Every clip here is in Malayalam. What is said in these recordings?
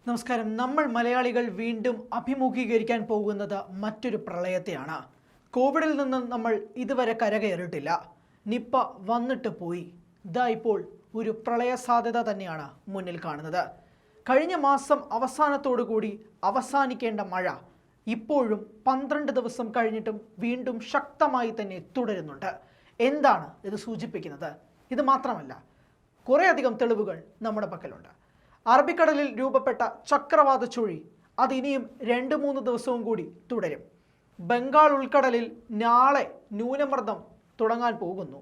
നമസ്കാരം. നമ്മൾ മലയാളികൾ വീണ്ടും അഭിമുഖീകരിക്കാൻ പോകുന്നത് മറ്റൊരു പ്രളയത്തെയാണ്. കോവിഡിൽ നിന്ന് നമ്മൾ ഇതുവരെ കരകയറിയിട്ടില്ല. നിപ്പ വന്നിട്ട് പോയി. ഇതാ ഇപ്പോൾ ഒരു പ്രളയ സാധ്യത തന്നെയാണ് മുന്നിൽ കാണുന്നത്. കഴിഞ്ഞ മാസം അവസാനത്തോടുകൂടി അവസാനിക്കേണ്ട മഴ ഇപ്പോഴും 12 ദിവസം കഴിഞ്ഞിട്ടും വീണ്ടും ശക്തമായി തന്നെ തുടരുന്നുണ്ട്. എന്താണ് ഇത് സൂചിപ്പിക്കുന്നത്? ഇത് മാത്രമല്ല, കുറേയധികം തെളിവുകൾ നമ്മുടെ പക്കലുണ്ട്. അറബിക്കടലിൽ രൂപപ്പെട്ട ചക്രവാത ചുഴി അത് ഇനിയും 2-3 ദിവസവും കൂടി തുടരും. ബംഗാൾ ഉൾക്കടലിൽ നാളെ ന്യൂനമർദ്ദം തുടങ്ങാൻ പോകുന്നു.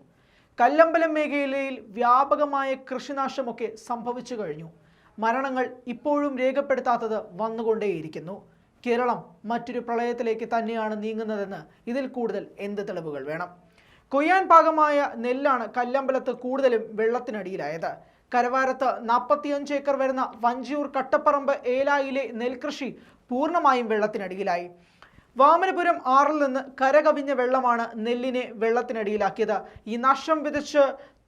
കല്ലമ്പലം മേഖലയിൽ വ്യാപകമായ കൃഷിനാശമൊക്കെ സംഭവിച്ചു കഴിഞ്ഞു. മരണങ്ങൾ ഇപ്പോഴും രേഖപ്പെടുത്താത്തത് വന്നുകൊണ്ടേയിരിക്കുന്നു. കേരളം മറ്റൊരു പ്രളയത്തിലേക്ക് തന്നെയാണ് നീങ്ങുന്നതെന്ന് ഇതിൽ കൂടുതൽ എന്ത് തെളിവുകൾ വേണം? കൊയ്യാൻ പാകമായ നെല്ലാണ് കല്ലമ്പലത്ത് കൂടുതലും വെള്ളത്തിനടിയിലായത്. കരവാരത്ത് 45 ഏക്കർ വരുന്ന വഞ്ചിയൂർ കട്ടപ്പറമ്പ് ഏലായിലെ നെൽകൃഷി പൂർണ്ണമായും വെള്ളത്തിനടിയിലായി. വാമനപുരം ആറിൽ നിന്ന് കരകവിഞ്ഞ വെള്ളമാണ് നെല്ലിനെ വെള്ളത്തിനടിയിലാക്കിയത്. ഈ നാശം വിതച്ച്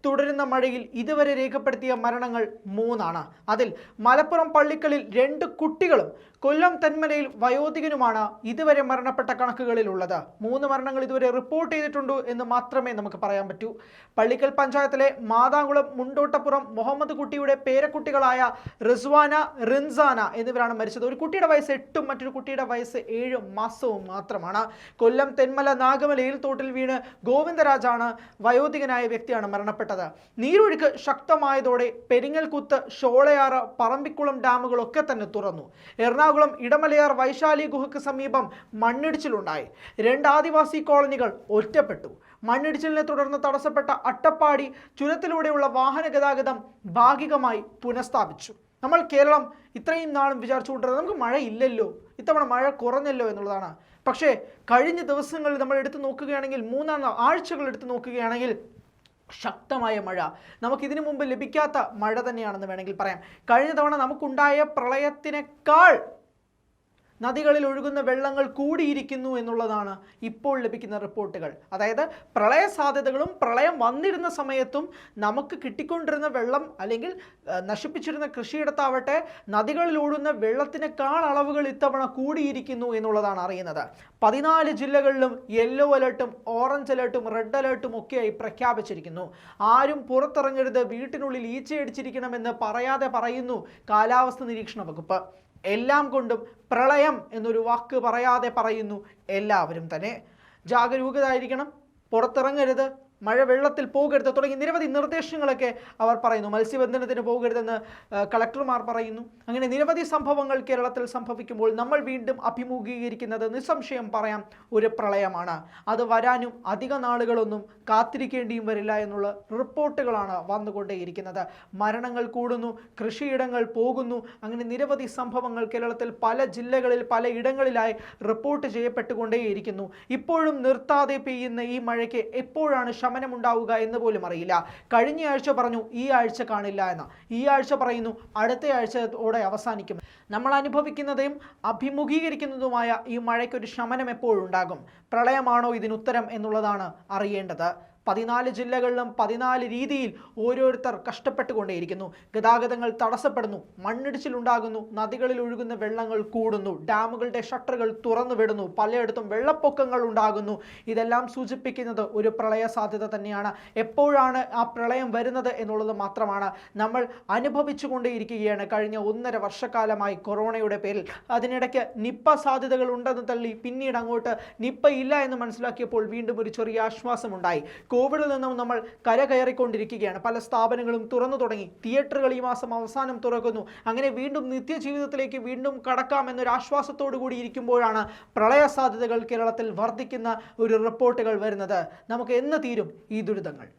തുടരുന്ന മഴയിൽ ഇതുവരെ രേഖപ്പെടുത്തിയ മരണങ്ങൾ 3 അതിൽ മലപ്പുറം പള്ളിക്കലിൽ 2 കുട്ടികളും കൊല്ലം തെന്മലയിൽ വയോധികനുമാണ് ഇതുവരെ മരണപ്പെട്ട കണക്കുകളിലുള്ളത്. 3 മരണങ്ങൾ ഇതുവരെ റിപ്പോർട്ട് ചെയ്തിട്ടുണ്ട് എന്ന് മാത്രമേ നമുക്ക് പറയാൻ പറ്റൂ. പള്ളിക്കൽ പഞ്ചായത്തിലെ മാതാങ്കുളം മുണ്ടോട്ടപ്പുറം മുഹമ്മദ് കുട്ടിയുടെ പേരക്കുട്ടികളായ റിസ്വാന, റിൻസാന എന്നിവരാണ് മരിച്ചത്. ഒരു കുട്ടിയുടെ വയസ്സ് 8 മറ്റൊരു കുട്ടിയുടെ വയസ്സ് 7 മാസവും മാത്രമാണ്. കൊല്ലം തെന്മല നാഗമലയിൽ തോട്ടിൽ വീണ് ഗോവിന്ദരാജാണ് വയോധികനായ വ്യക്തിയാണ് മരണപ്പെട്ടത്. നീരൊഴുക്ക് ശക്തമായതോടെ പെരിങ്ങൽകുത്ത്, ഷോളയാറ്, പറമ്പിക്കുളം ഡാമുകളൊക്കെ തന്നെ തുറന്നു. എറണാകുളം ഇടമലയാർ വൈശാലി ഗുഹയ്ക്ക് സമീപം മണ്ണിടിച്ചിലുണ്ടായി. 2 ആദിവാസി കോളനികൾ ഒറ്റപ്പെട്ടു. മണ്ണിടിച്ചിലിനെ തുടർന്ന് തടസ്സപ്പെട്ട അട്ടപ്പാടി ചുരത്തിലൂടെയുള്ള വാഹന ഗതാഗതം ഭാഗികമായി പുനഃസ്ഥാപിച്ചു. നമ്മൾ കേരളം ഇത്രയും നാളും വിചാരിച്ചുകൊണ്ടിരുന്നത് നമുക്ക് മഴ ഇല്ലല്ലോ, ഇത്തവണ മഴ കുറഞ്ഞല്ലോ എന്നുള്ളതാണ്. പക്ഷേ കഴിഞ്ഞ ദിവസങ്ങളിൽ നമ്മൾ എടുത്തു നോക്കുകയാണെങ്കിൽ, 3 ആഴ്ചകൾ എടുത്തു നോക്കുകയാണെങ്കിൽ ശക്തമായ മഴ, നമുക്കിതിനു മുമ്പ് ലഭിക്കാത്ത മഴ തന്നെയാണെന്ന് വേണമെങ്കിൽ പറയാം. കഴിഞ്ഞ തവണ നമുക്കുണ്ടായ പ്രളയത്തിനേക്കാൾ നദികളിൽ ഒഴുകുന്ന വെള്ളങ്ങൾ കൂടിയിരിക്കുന്നു എന്നുള്ളതാണ് ഇപ്പോൾ ലഭിക്കുന്ന റിപ്പോർട്ടുകൾ. അതായത് പ്രളയ സാധ്യതകളും പ്രളയം വന്നിരുന്ന സമയത്തും നമുക്ക് കിട്ടിക്കൊണ്ടിരുന്ന വെള്ളം അല്ലെങ്കിൽ നശിപ്പിച്ചിരുന്ന കൃഷിയിടത്താവട്ടെ നദികളിൽ ഓടുന്ന വെള്ളത്തിനേക്കാൾ അളവുകൾ ഇത്തവണ കൂടിയിരിക്കുന്നു എന്നുള്ളതാണ് അറിയുന്നത്. 14 ജില്ലകളിലും യെല്ലോ അലേർട്ടും ഓറഞ്ച് അലേർട്ടും റെഡ് അലേർട്ടും ഒക്കെയായി പ്രഖ്യാപിച്ചിരിക്കുന്നു. ആരും പുറത്തിറങ്ങരുത്, വീട്ടിനുള്ളിൽ ഈച്ചയടിച്ചിരിക്കണമെന്ന് പറയാതെ പറയുന്നു കാലാവസ്ഥ നിരീക്ഷണ വകുപ്പ്. എല്ലാം കൊണ്ടും പ്രളയം എന്നൊരു വാക്ക് പറയാതെ പറയുന്നു എല്ലാവരും തന്നെ. ജാഗരൂകരായിരിക്കണം, പുറത്തിറങ്ങരുത്, മഴ വെള്ളത്തിൽ പോകരുത് തുടങ്ങി നിരവധി നിർദ്ദേശങ്ങളൊക്കെ അവർ പറയുന്നു. മത്സ്യബന്ധനത്തിന് പോകരുതെന്ന് കളക്ടർമാർ പറയുന്നു. അങ്ങനെ നിരവധി സംഭവങ്ങൾ കേരളത്തിൽ സംഭവിക്കുമ്പോൾ നമ്മൾ വീണ്ടും അഭിമുഖീകരിക്കുന്നത് നിസ്സംശയം പറയാം ഒരു പ്രളയമാണ്. അത് വരാനും അധിക നാളുകളൊന്നും കാത്തിരിക്കേണ്ടിയും വരില്ല എന്നുള്ള റിപ്പോർട്ടുകളാണ് വന്നുകൊണ്ടേയിരിക്കുന്നത്. മരണങ്ങൾ കൂടുന്നു, കൃഷിയിടങ്ങൾ പോകുന്നു. അങ്ങനെ നിരവധി സംഭവങ്ങൾ കേരളത്തിൽ പല ജില്ലകളിൽ പല ഇടങ്ങളിലായി റിപ്പോർട്ട് ചെയ്യപ്പെട്ടുകൊണ്ടേയിരിക്കുന്നു. ഇപ്പോഴും നിർത്താതെ പെയ്യുന്ന ഈ മഴയ്ക്ക് എപ്പോഴാണ് ശമനമുണ്ടാവുക എന്ന് പോലും അറിയില്ല. കഴിഞ്ഞ ആഴ്ച പറഞ്ഞു ഈ ആഴ്ച കാണില്ല എന്ന്, ഈ ആഴ്ച പറയുന്നു അടുത്ത ആഴ്ചയോടെ അവസാനിക്കും. നമ്മൾ അനുഭവിക്കുന്നതും അഭിമുഖീകരിക്കുന്നതുമായ ഈ മഴയ്ക്കൊരു ശമനം എപ്പോഴുണ്ടാകും? പ്രളയമാണോ ഇതിനുത്തരം എന്നുള്ളതാണ് അറിയേണ്ടത്. 14 ജില്ലകളിലും 14 രീതിയിൽ ഓരോരുത്തർ കഷ്ടപ്പെട്ടുകൊണ്ടേയിരിക്കുന്നു. ഗതാഗതങ്ങൾ തടസ്സപ്പെടുന്നു, മണ്ണിടിച്ചിലുണ്ടാകുന്നു, നദികളിൽ ഒഴുകുന്ന വെള്ളങ്ങൾ കൂടുന്നു, ഡാമുകളുടെ ഷട്ടറുകൾ തുറന്നു വിടുന്നു, പലയിടത്തും വെള്ളപ്പൊക്കങ്ങൾ ഉണ്ടാകുന്നു. ഇതെല്ലാം സൂചിപ്പിക്കുന്നത് ഒരു പ്രളയ സാധ്യത തന്നെയാണ്. എപ്പോഴാണ് ആ പ്രളയം വരുന്നത് എന്നുള്ളത് മാത്രമാണ് നമ്മൾ അനുഭവിച്ചു കൊണ്ടേയിരിക്കുകയാണ് കഴിഞ്ഞ 1.5 വർഷക്കാലമായി കൊറോണയുടെ പേരിൽ. അതിനിടയ്ക്ക് നിപ്പ സാധ്യതകൾ ഉണ്ടെന്ന് തള്ളി പിന്നീട് അങ്ങോട്ട് നിപ്പ ഇല്ല എന്ന് മനസ്സിലാക്കിയപ്പോൾ വീണ്ടും ഒരു ചെറിയ ആശ്വാസമുണ്ടായി. കോവിഡിൽ നിന്നും നമ്മൾ കരകയറിക്കൊണ്ടിരിക്കുകയാണ്. പല സ്ഥാപനങ്ങളും തുറന്നു തുടങ്ങി. തിയേറ്ററുകൾ ഈ മാസം അവസാനം തുറക്കുന്നു. അങ്ങനെ വീണ്ടും നിത്യജീവിതത്തിലേക്ക് വീണ്ടും കടക്കാം എന്നൊരു ആശ്വാസത്തോടു കൂടി ഇരിക്കുമ്പോഴാണ് പ്രളയ സാധ്യതകൾ കേരളത്തിൽ വർദ്ധിക്കുന്ന ഒരു റിപ്പോർട്ടുകൾ വരുന്നത്. നമുക്ക് എന്ന് തീരും ഈ ദുരിതങ്ങൾ?